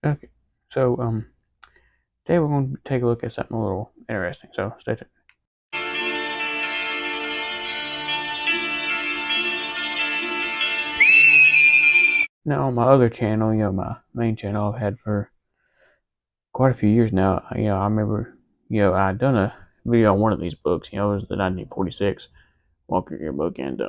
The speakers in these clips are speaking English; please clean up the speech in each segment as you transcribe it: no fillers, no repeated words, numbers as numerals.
Okay, so today we're going to take a look at something a little interesting. So stay tuned. Now on my other channel, my main channel I've had for quite a few years now. I remember, I'd done a video on one of these books. It was the 1946 Walker Yearbook, and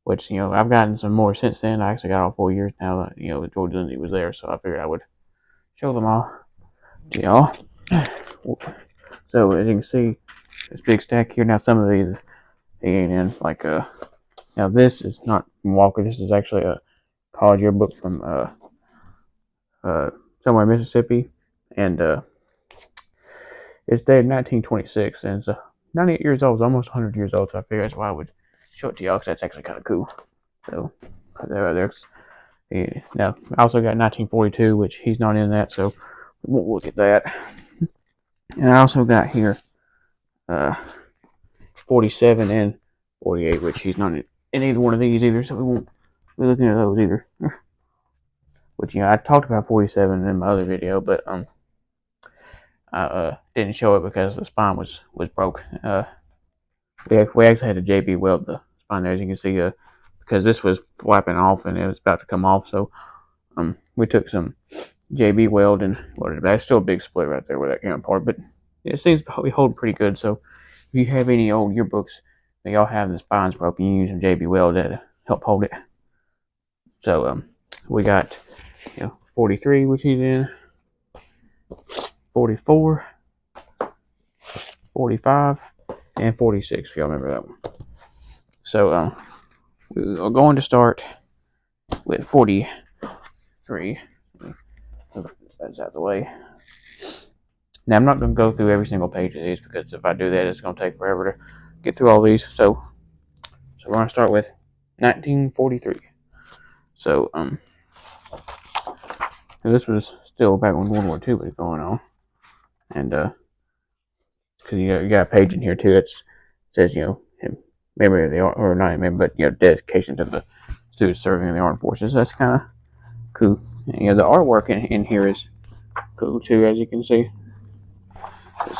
which I've gotten some more since then. I actually got all 4 years now that George Lindsey was there, so I figured I would show them all to y'all. So as you can see, this big stack here. Now some of these they ain't in. Like now this is not from Walker. This is actually a college yearbook from somewhere in Mississippi, and it's dated 1926, and it's 98 years old. It's almost 100 years old. So I figured that's why I would show it to y'all, because that's actually kind of cool. So there's now I also got 1942, which he's not in that, so we won't look at that. And I also got here 47 and 48, which he's not in either one of these either, so we won't be looking at those either. Which I talked about 47 in my other video, but I didn't show it because the spine was broke. We actually had to JB weld the spine there, as you can see, because this was flapping off and it was about to come off. So we took some JB weld and welded it back. It's still a big split right there where that came apart, but it seems to be holding pretty good. So if you have any old yearbooks that y'all have the spines broken, you use some JB weld to help hold it. So we got 43, which he's in, 44, 45, and 46, if y'all remember that one. So we are going to start with 43. That's out of the way. Now I'm not going to go through every single page of these, because if I do that, it's going to take forever to get through all these. So we're going to start with 1943. So this was still back when World War II was going on, and because you got a page in here too that says memory of the art, or not memory, but dedication to the students serving in the armed forces. That's kind of cool. And, the artwork in here is cool too, as you can see.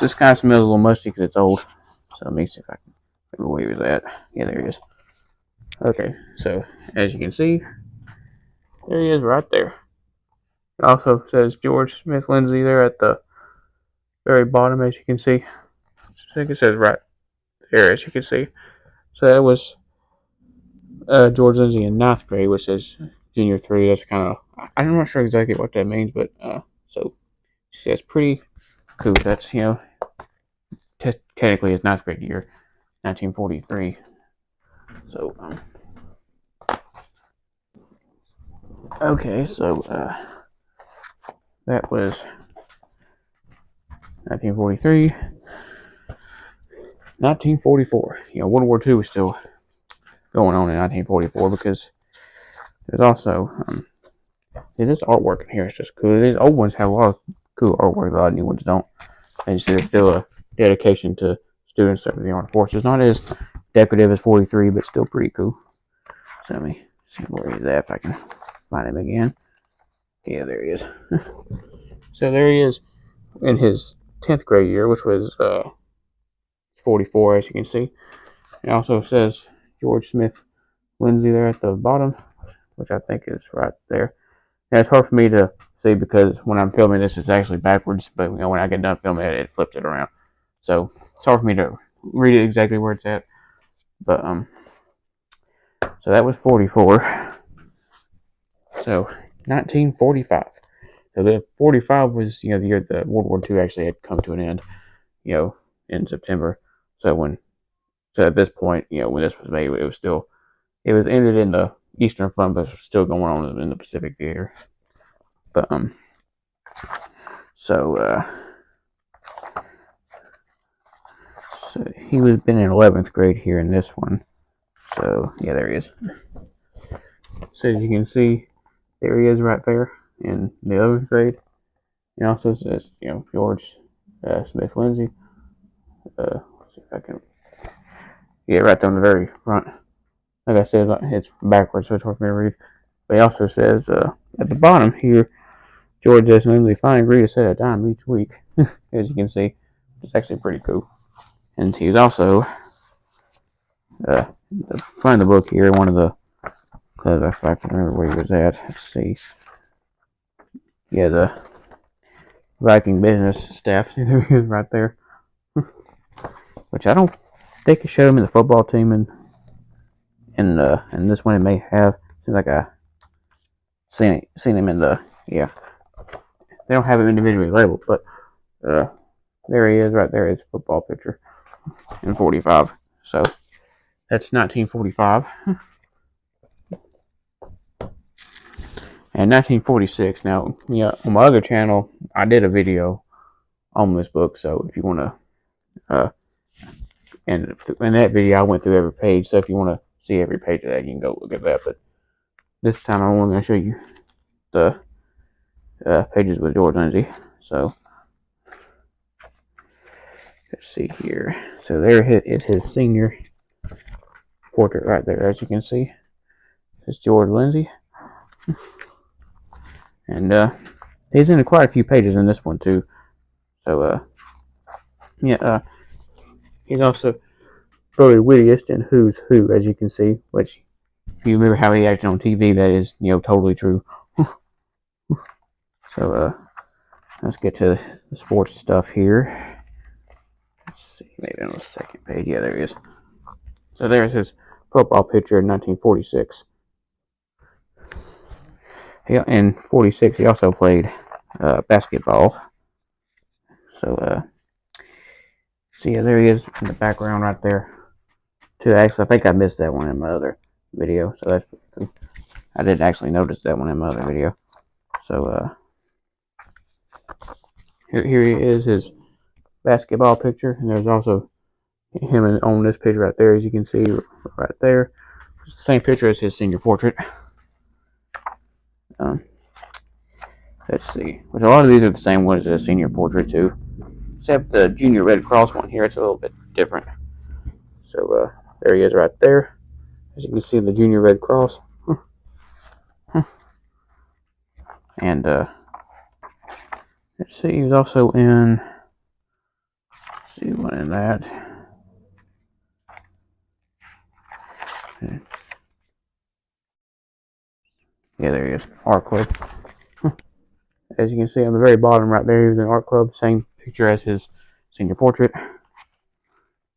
This kind of smells a little musty because it's old. So let me see if I can remember where he was at. Yeah, there he is. Okay, so as you can see, there he is right there. It also says George Smith Lindseys there at the very bottom, as you can see. I think it says right there, as you can see. So that was George Lindsey in 9th grade, which is junior 3. That's kind of, I'm not sure exactly what that means, but so that's pretty cool. That's technically his 9th grade year, 1943. So okay, so that was 1943. 1944. World War II was still going on in 1944, because there's also this artwork in here is just cool. These old ones have a lot of cool artwork. A lot of new ones don't. And you see, there's still a dedication to students of the armed forces. Not as decorative as 43, but still pretty cool. So let me see where he's at, if I can find him again. Yeah, there he is. So there he is in his 10th grade year, which was 44, as you can see. It also says George Smith Lindsey there at the bottom, which I think is right there. Now, it's hard for me to see because when I'm filming this, it's actually backwards, but when I get done filming it, it flips it around. So it's hard for me to read it exactly where it's at. But so that was 44. So 1945. So the 45 was the year that World War II actually had come to an end, in September. So at this point, when this was made, it was ended in the Eastern Front, but still going on in the Pacific Theater. But so he was been in 11th grade here in this one. So yeah, there he is. So as you can see, there he is right there in the 11th grade. It also says, George Smith Lindsey. Let's see if I can. Yeah, right there on the very front. Like I said, it's backwards, so it's hard for me to read. But he also says at the bottom here, George S. Lindley finally agreed to set a dime each week, as you can see. It's actually pretty cool. And he's also, the front of the book here, one of the, if I can remember where he was at, let's see. Yeah, the Viking business staff, right there. Which I don't think it showed him in the football team, and this one it may have. Seems like I seen him in the, yeah. They don't have him individually labeled, but there he is right there. His football picture in 45. So that's 1945. And 1946. Now, yeah, on my other channel, I did a video on this book. So if you want to, and in that video, I went through every page. So if you want to see every page of that, you can go look at that. But this time, I'm only going to show you the pages with George Lindsay. So let's see here. So there is his senior portrait right there, as you can see. It's George Lindsay. And he's in quite a few pages in this one too. So yeah, he's also probably wittiest in Who's Who, as you can see. Which, if you remember how he acted on TV, that is totally true. So let's get to the sports stuff here. Let's see, maybe on the second page. Yeah, there he is. So there's his football picture in 1946. In 46, he also played basketball. So see, yeah, there he is in the background right there. Actually, I think I missed that one in my other video, so that's cool. I didn't actually notice that one in my other video. So here he is, his basketball picture, and there's also him on this picture right there, as you can see right there. It's the same picture as his senior portrait. Let's see, which a lot of these are the same ones as a senior portrait too, except the Junior Red Cross one here, it's a little bit different. So there he is right there, as you can see, the Junior Red Cross. And let's see, he was also in, let's see what in that. Yeah, there he is, Art Club. As you can see on the very bottom right there, he was in Art Club, same picture as his senior portrait.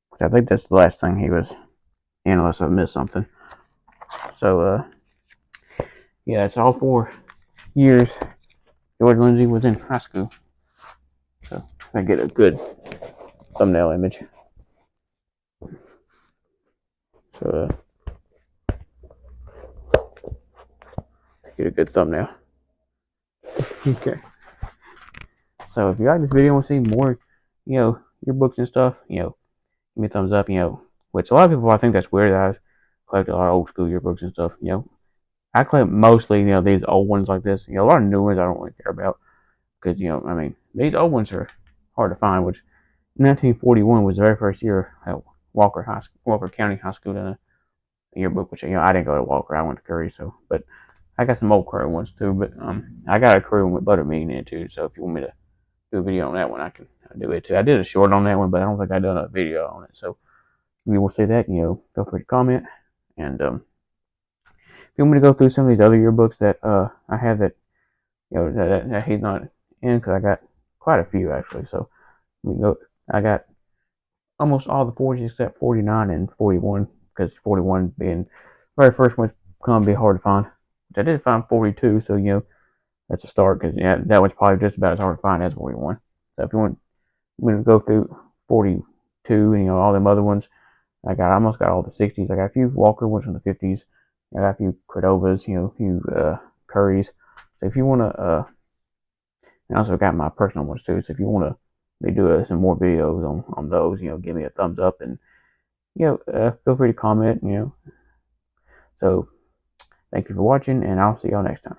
Which I think that's the last thing he was in, unless I missed something. So yeah, it's all 4 years George Lindsay was in high school. So I get a good thumbnail image. So get a good thumbnail. Okay. So if you like this video and want to see more, yearbooks and stuff, give me a thumbs up, which a lot of people, I think that's weird that I collect a lot of old school yearbooks and stuff, I collect mostly, these old ones like this. A lot of new ones I don't really care about. Because, I mean, these old ones are hard to find, which 1941 was the very first year at Walker County High School done a yearbook, which, I didn't go to Walker, I went to Curry, so, but I got some old Curry ones too, but I got a Curry one with buttermeat in it too, so if you want me to do a video on that one, I can do it too. I did a short on that one, but I don't think I done a video on it, so if you will see that, feel free to comment, and if you want me to go through some of these other yearbooks that I have that, that he's not in, because I got quite a few actually, so we go. I got almost all the 40s except 49 and 41, because 41 being the very first one's gonna be hard to find. Which I did find 42, so that's a start, because that was probably just about as hard to find as 41. So if you want me to go through 42 and all them other ones, I almost got all the 60s. I got a few Walker ones from the 50s. I got a few Cordovas, a few Currys. So if you want to, I also got my personal ones too. So if you want to do some more videos on those, give me a thumbs up, and feel free to comment. So thank you for watching, and I'll see y'all next time.